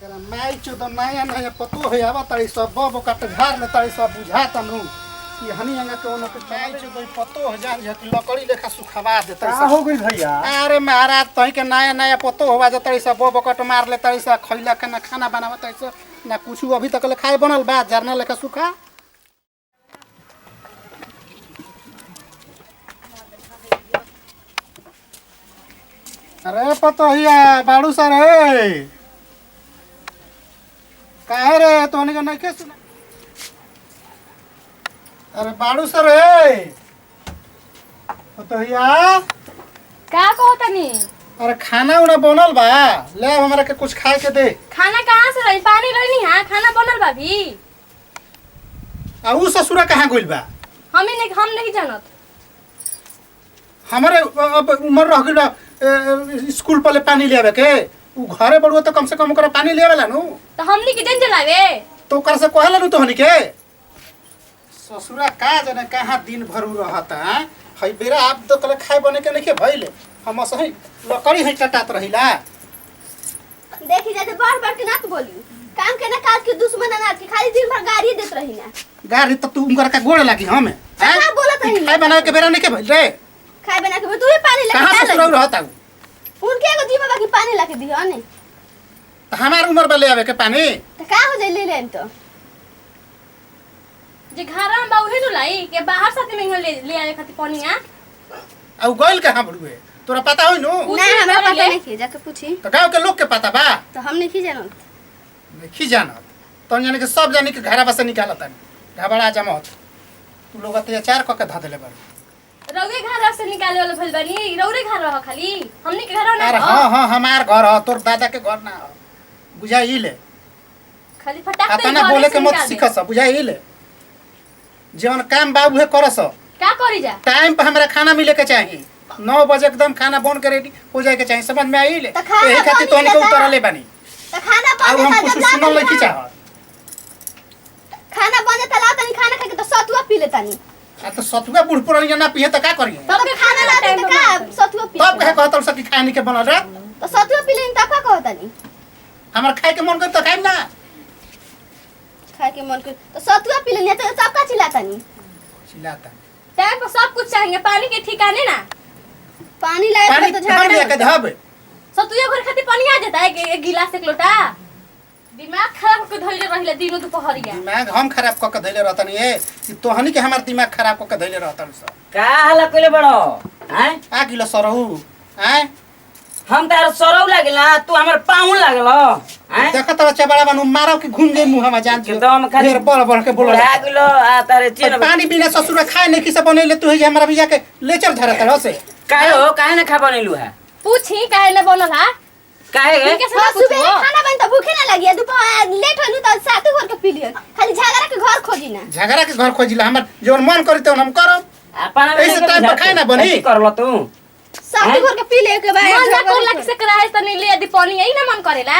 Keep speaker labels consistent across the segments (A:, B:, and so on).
A: माई चो तो नया नया पतो है आवा तारी सब बब काट झाड़ ले तारी सब बुझा तनु कि हनी अंगा के ओनो के माई चो तो पतो है जान कि लकड़ी लेखा सुखावा देता
B: का हो गई भैया?
A: अरे महाराज तही के नया नया पतो होवा जे तारी सब बब काट मार ले तारी सब खइला के ना खाना बनावा तारी सब ना कुछ अभी तक ले खाए बनल बा जरना लेखा सुखा। अरे पतोहिया बाड़ू सर है काहे रे तोहनी के नहीं के सुना। अरे बाड़ू सर है पतोहिया
C: का कहो तनी?
A: अरे खाना उना बनल बा ले अब हमरा के कुछ खाए के दे।
C: खाना कहाँ से रही? पानी रही हां खाना बनल बा भी।
A: आ ऊ ससुरा कहाँ गइल बा?
C: हम नहीं जानत।
A: हमारे अब उम्र रह गइल बा स्कूल पर ले पानी ले आवे के ऊ घरे बड़ुआ तो कम से कम ओकरा पानी ले आवेला नु
C: तो हमनी के जन जलावे
A: तो ओकर से कहला नु तोहनी के ससुरा का जाने कहाँ दिन भर उ रहता है बेरा आप तो कल खाए बने के नहीं भइले हम सही लकड़ी है टटात रहिला।
D: देखी जाते बार के ना तो बोली काम के ना काज के दुश्मन ना के खाली दिन भर गाड़ी देत रही ना
A: गाड़ी तो तू उनकर का गोड़ लागी हमें
D: का बोलत रही
A: खाए बना के बेरा नहीं भइल रे
D: खाए बना के तू ही पानी लेके
A: कहां ससुरा रहता
D: उनके एगो जीवा बाकी पानी लाके दियो ने
A: हमार उम्र बा ले आवे के पानी
D: तो का हो जाई ले लेन तो
C: जे घर में बाउहे नु लाई के बाहर साथे में ले आवे खातिर पानी आ
A: आ गइल कहां बड़ुए तोरा पता होई नु
D: ना हमरा पता नहीं के जाके पूछी
A: तो गांव के लोग के पता बा
D: तो हम नहीं जानत
A: नहीं जानत तो जाने के सब जाने के घरा बस निकालत घबरा जमत तू लोग अत्याचार क के ध देले बा
C: रौरे घर से निकाले वाला भइल बानी रौरे घर रह खाली हमनी के घर ना।
A: अरे हां हां हमार घर ह तोर दादा के घर ना ह बुझाइले
C: खाली फटाक
A: आता ना बोले के मत सिखस बुझाइले जवन काम बाबू है करस
C: का करी जा
A: टाइम पे हमरा खाना मिले के चाहिए 9 बजे एकदम खाना बन के रेडी हो जाए के चाहिए समझ में आइले
D: तो खाना
A: एही खातिर तोनी के उतरले बानी
D: तो खाना
A: अब
D: बने
A: हम कुछ सुनल नहीं चाहत
D: खाना बने तला तनी खाना खा के तो सतुआ पी ले तनी
A: आ तो सतुआ बुढ़ पुरानिया ना पिए त का करिए
D: तब खाना ला दे तो का सतुआ पी
A: तब कहे कहत सकी खाने के बनल रे
D: तो सतुआ पी लेन तब का कहतनी
A: हमर खाए के मन कर त खाइम ना
D: खाए के मन कर तो सतुआ पी लेन तो सब का चिल्लातनी
A: चिल्लाता
C: टाइम पर सब कुछ चाहिए पानी के ठिकाने ना
D: पानी लाए
A: पानी
D: तो
A: पानी
D: झगड़ा
A: लेके धब
C: सतुया घर खातिर पानी आ जाता है एक गिलास एक लोटा दिमाग खराब होके धइले रहिले दिनो दुपहरिया।
A: दिमाग हम खराब क के धइले रहतनी ए कि तोहनी के हमर दिमाग खराब क के धइले रहतन सब
E: का हाल कइले बड़ो हैं?
A: आ गिलो सरहु हैं
E: हम तार सरौ लागल ना तू हमर पाउन लागल हैं?
A: देखत बच्चा बड़ा बनू मारो के घूम गई मुंह में जान के
E: एकदम खाली
A: ढेर बड़ बड़ के बोल
E: बुढ़ा गेलो आ तारे चिन
A: पानी बिना ससुर खाए नहीं किसे बनेले तू है जे हमरा बिया के लेचर धरत रह से
E: काहे हो काहे ना खा बनेलु है
C: पूछी काहे ले बनल हा
E: काहे गे
C: के
D: हाँ,
C: सब
D: सुबह
C: पूछो
D: खाना बन तो भूखे ना लगी दोपहर लेट होनु तो सातु घर के पी लियो खाली झगड़ा के घर खोजी ना
A: झगड़ा के घर खोजिला हमर जोन मन करी त हम करब
E: अपन
A: ऐसे टाइम पर खाए ना बनी।
E: करलो तू
D: सातु घर के पी ले के बाद
C: मन जा कोला के से कराए त नहीं ले दी पानी यही ना मन करेला।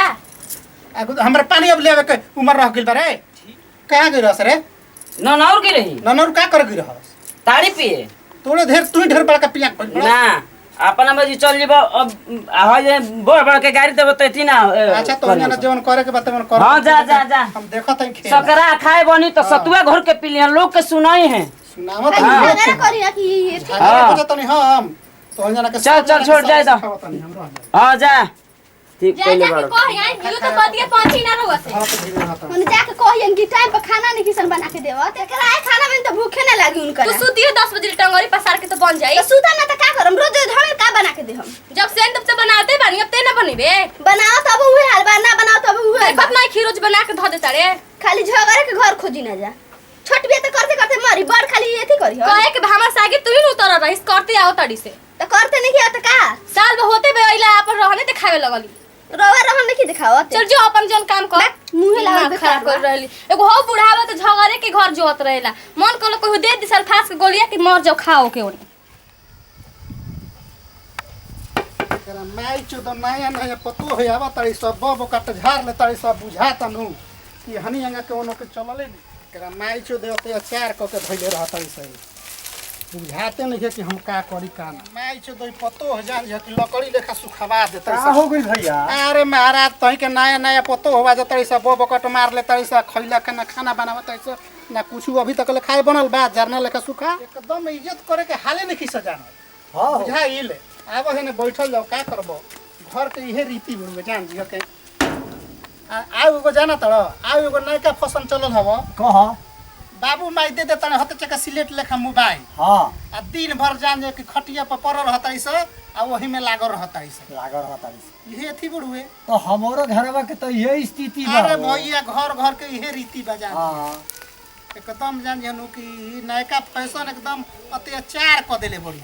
A: हमरा पानी अब लेवे के उम्र रह गेल बारे कहां गई रहस रे
E: न नौर के रही
A: ननर का कर गई रहस
E: ताड़ी पिए
A: तोरे ढेर बड़का पिया
E: ना अपन बजी चल जीबो अब हो जे बड़ बड़ के गाड़ी देबो त ना
A: अच्छा तो ना जीवन करे के बात मन कर
E: हां जा जा जा
A: हम देखत हई खेल
E: सकरा खाए बनी तो सतुआ घर के पी लिया लोग के सुनाई है
A: सुनावत
D: खाली झगड़ा करी ना कि ये ठीक
A: झगड़ा हो जतनी हम तो जना के
E: चल, चल, छोड़ जाए तो। हां जा ठीक
C: जा
E: कइले
C: जा के
E: बड़ो
C: कह आई हिलो तो बदिए पाछी ना रहुआ से
D: मन जाके कहियन कि टाइम पर खाना नहीं किसन बना के देव एकरा आए खाना में तो भूखे ना लागी उनका
C: तू सुतियो 10 बजे टंगरी पसार के तो बन जाई।
D: तो सुता ना तो का करम रोज हमें का बना के दे हम
C: जब से तब से बनाते बानी अब ते ना बनीबे
D: बनाओ तब उहे हाल बा ना बनाओ तब उहे
C: बात नहीं खीरोज बना के ध देता रे
D: खाली झगड़े के घर खोजी ना जा छोट बिया तो करते करते मरी बड़ खाली एथी करी हो
C: कहे के हमरा सागे तू ही न उतर रहिस करते आओ तड़ी से
D: तो करते नहीं किया तो का
C: साल में होते बे अइला अपन रहने ते खावे लगली
D: रोवा रहन नहीं दिखाओ
C: चल जो अपन जन काम कर
D: मुंह लागल
C: दिमाग खराब कर रहली एगो हो बुढ़ावा तो झगड़े के घर जोत रहेला मन कलो कोई दे दी सल्फास के गोलिया कि मर जाओ खाओ के ओनी
A: माई चो तो नया नया पतो है आवा तारी सब बब काट झाड़ ले तारी सब बुझा तनु कि हनी अंगा के ओनो के चलले एकरा माई चो दे अत्याचार क के धइले रह तारी सही बुझाते नहीं है कि हम का करी का ना मैं छे दई पतो हो जान जे कि लकड़ी लेखा सुखावा देता
B: का हो गई भैया?
A: अरे महाराज तही के नया नया पतो होवा जतई सब बकट मार लेतई सब खइला के ना खाना बनावतई सब ना कुछ अभी तक ले खाए बनल बा झरना लेखा सुखा एकदम इज्जत करे के हाले नहीं खिस जान
B: हाँ
A: बुझाइल आब हेने बैठल जाओ का करबो घर के इहे रीति बुझबे जान जी के आउ एगो जाना तड़ आउ एगो नयका फसन चलल हव
B: कह
A: बाबू माई दे देता हते चका सिलेट लेखा मोबाइल
B: हाँ
A: आ दिन भर जान जे कि खटिया पर पड़ल रहतई से आ वही में लागल रहतई से
B: लागल रहता
A: इहे अथी बुढ़ुए
B: तो हमारो घरवा के तो यही स्थिति बा
A: अरे
B: हो।
A: भैया घर घर के इहे रीति बजा
B: हाँ
A: एकदम जान जनु कि नयका फैशन एकदम अत्याचार क देले बड़ी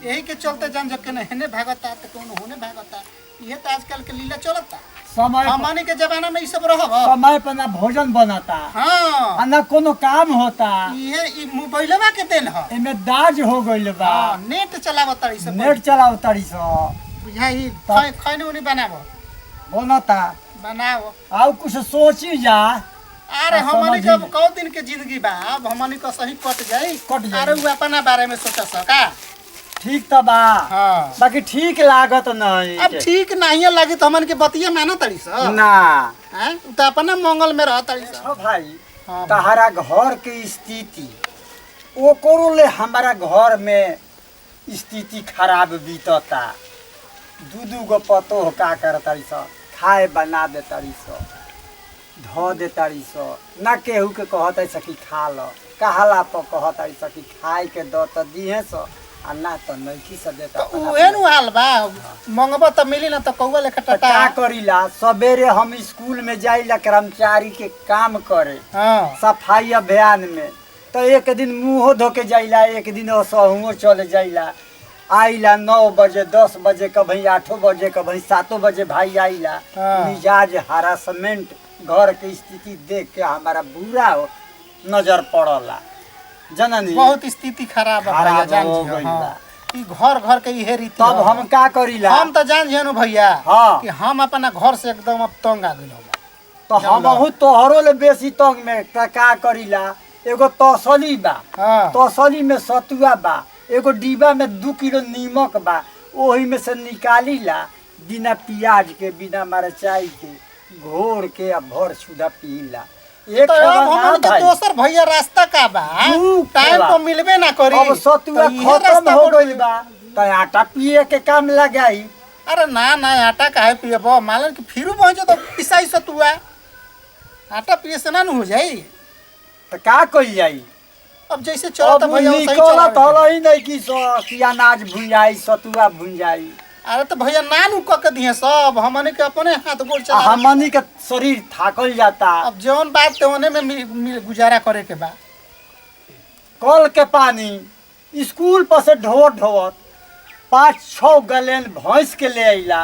A: यही के चलते जान जब के हेने भागता त कोनो होने भागता इहे त आजकल के लीला चलता
B: समय
A: हमनी के जमाना में ई सब रहब
B: समय पर ना भोजन बनता
A: हां
B: आ ना कोनो काम होता
A: इहे ई मोबाइलवा के देन ह
B: एमे दाज हो गइल बा
A: हां नेट चलावत तारी सब
B: नेट चलाव तारी सो
A: बुझाई खैनी उनी बनाबो
B: बनता
A: बनाओ
B: आउ कुछ सोची जा
A: अरे
B: हाँ,
A: हमनी के
B: समझी।
A: अब कौ दिन के जिंदगी बा अब हमनी का सही कट जाई
B: कट जाई।
A: अरे उ अपना बारे में सोचा सका
B: ठीक तो बा
A: हाँ
B: बाकी ठीक लागत नहीं
A: अब ठीक नहीं लगी तो हमन के बतिया मानो तड़ी सा
B: ना
A: हैं उ तो अपना मंगल में रह तड़ी सा
B: हो भाई
A: हाँ।
B: तहरा घर के स्थिति ओ कोरोले हमारा घर में स्थिति खराब बीतता दू गो पतो का करतारी स खाए बना देतारी स धो देतारी स ना केहू के कहता सकी खा लो कहला पर कहतारी स कि खाए के दो तो दिहे स आ ना तो नइकी स देता
A: तो उहे नु हाल बा मंगबा त मिली ना त कौवा लेखा
B: तो
A: टटा
B: का करीला सवेरे हम स्कूल में जाइला कर्मचारी के काम करे
A: हां
B: सफाई अभियान में तो एक दिन मुँह धो के जाइला एक दिन असहुओ चले जाइला आइला 9 बजे 10 बजे कभी 8 बजे कभी 7 बजे भाई आइला
A: हाँ।
B: मिजाज हरासमेंट घर के स्थिति देख के हमारा बुरा नजर पड़ला जननी
A: बहुत स्थिति खराब है भैया
B: खराब
A: जान
B: हो
A: जी
B: गइल
A: हां
B: बा।
A: ई घर घर के इहे रीति
B: तब
A: ह।
B: हम का करीला
A: हम त जान जियनु भैया
B: हाँ।
A: कि हम अपना घर से एकदम अब तंग आ गइल
B: तो हम तोहरो ले बेसी तंग में का करीला एगो तसली बा
A: हां
B: तसली में सतुआ बा एगो डिब्बा में 2 किलो नीमक बा ओही में से निकाली ला बिना प्याज के बिना मिरचाई के घोर के आ भर छुदा पीला एक
A: तो
B: खबा
A: अब
B: ना
A: हमन के
B: भाई।
A: दोसर भैया रास्ता का बा
B: दू
A: टाइम
B: खबा।
A: पर मिलबे ना करी
B: अब सतुआ
A: तो इहे
B: खत्म
A: रास्ता
B: हो
A: पर-
B: गइल बा तो आटा पिए के काम लगाई
A: अरे ना ना आटा काहे पियब मालन कि फिरू पहुंचे तो पिसाई सतुआ आटा पिए से ना न हो जाई
B: तो का कइल जाई
A: अब जैसे चलत
B: अब
A: भैया सही
B: निकलत
A: चल
B: हल ही नहीं कि अनाज भुंजाई सतुआ भुंजाई
A: अरे तो भैया नानू क के दिए सब हमने के अपने हाथ गोड़
B: आ
A: चला
B: हमनी के शरीर थाकल जाता
A: अब जौन बात ते ओने में गुजारा करे के बा
B: कल के पानी स्कूल पर से ढोवत 5-6 गैलन भैंस के ले अइला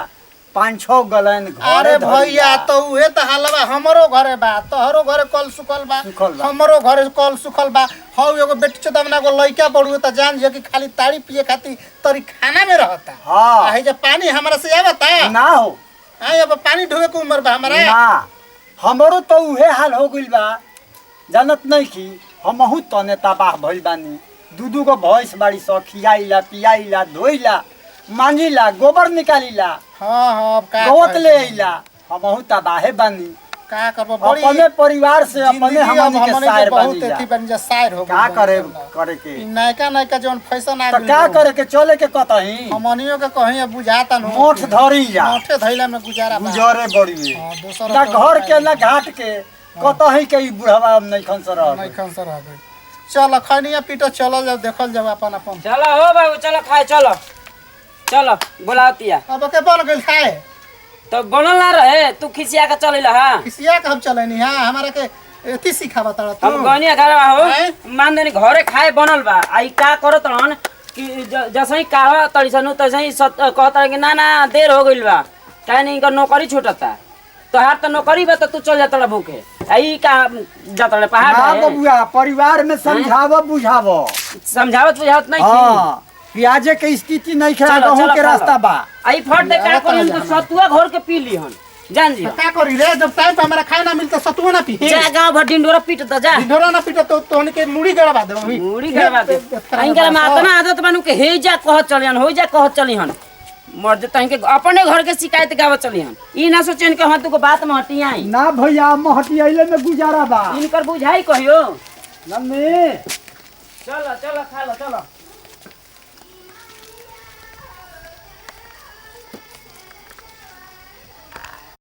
B: 5-6 गैलन
A: अरे भैया तो उहे त हालवा हमरो घरे बा तोहरो घरे कल सुखल बा
B: सुखल बा।
A: हमरो घरे कल सुखल बा हौ एगो बेटी चोदमना को लइका बड़ुए त जान जे कि खाली ताड़ी पिए खातिर तरी खाना में रहता
B: हाँ।
A: आ जब पानी हमरा से आवता
B: ना हो
A: हां अब पानी ढोवे के उम्र बा हमरा
B: ना हमरो तो उहे हाल हो गइल बा जानत नहीं कि हमहू तने तबाह भइल बानी 2 गो भैंस बाड़ी स खियाइला पियाइला धोइला मांजिला गोबर निकालिला
A: हां हां अब का
B: गवत
A: करे?
B: ले अइला हमहू तबाहे बानी
A: का करबो बड़ी
B: अपने परिवार से अपने
A: जिंदगी अब
B: हमनी के
A: हमनी
B: सायर
A: बहुत
B: बानी
A: एथी बन जा सायर हो
B: का
A: गइल
B: करे
A: बा।
B: करे के
A: ई नयका नयका जौन फैशन आ
B: तो
A: गइल
B: का
A: बा,
B: करे के चले के कतही
A: हमनियो के कहीं अब बुझाता न
B: मोठ धरी जा
A: मोठे धैला में गुजारा बा
B: गुजरे बड़िए
A: हां दोसर
B: ना घर के ना घाट के कतही के ई बुढ़वा अब नहीं खन सर
A: नहीं खंसर रह गई चल खनिया पीटो चलो जब देखल जब अपन अपन
E: चलो हो बाबू चलो खाए चलो चलो बोलातिया
A: अब के बन गइल खाए
E: तो बनल ना रहे तू खिसिया के चलिला हां
A: किसिया के हम चलेनी हां हमारा के एथी सिखावा तड़ तू
E: हम गनिया घर हो
A: हैं?
E: मान देनी घरे खाए बनल बा आई का करत रहन कि जसई कावा तड़िसनु तसई कहता कि ना ना देर हो गइल बा काहे नहीं इनकर नौकरी छूटता तोहार तो नौकरी बा तो तू चल जाता भूखे आई का जाता पहाड़
B: ना
E: है।
B: बबुआ परिवार में समझाव बुझाव
E: समझावत बुझावत नहीं थी
B: हां प्याजे के स्थिति नहीं खा
E: चलो,
B: गहूं
E: चलो,
B: के
E: चलो।
B: रास्ता बा
E: आई फट दे का करी तो सतुआ घोर के पी ली हन जान जी
A: का करी रे जब टाइम पे हमरा खाए ना मिलता सतुआ ना पी
E: जा गांव भर ढिंडोरा पीट त जा
A: ढिंढोरा ना पीटा तो तोहनी के मुड़ी गड़वा दे अभी
E: मुड़ी गड़वा दे इनकर में आतना आदत बनू के हे जा कहत चलियन हो जा कहत चलियन मर जे तहीं के अपने घर के शिकायत गावत चलियन ई ना सोचेन के हां तू को बात में हटी आई
B: ना भैया महटी अइले में गुजारा बा
E: इनकर बुझाई कहियो
B: मम्मी
E: चलो चलो खा लो चलो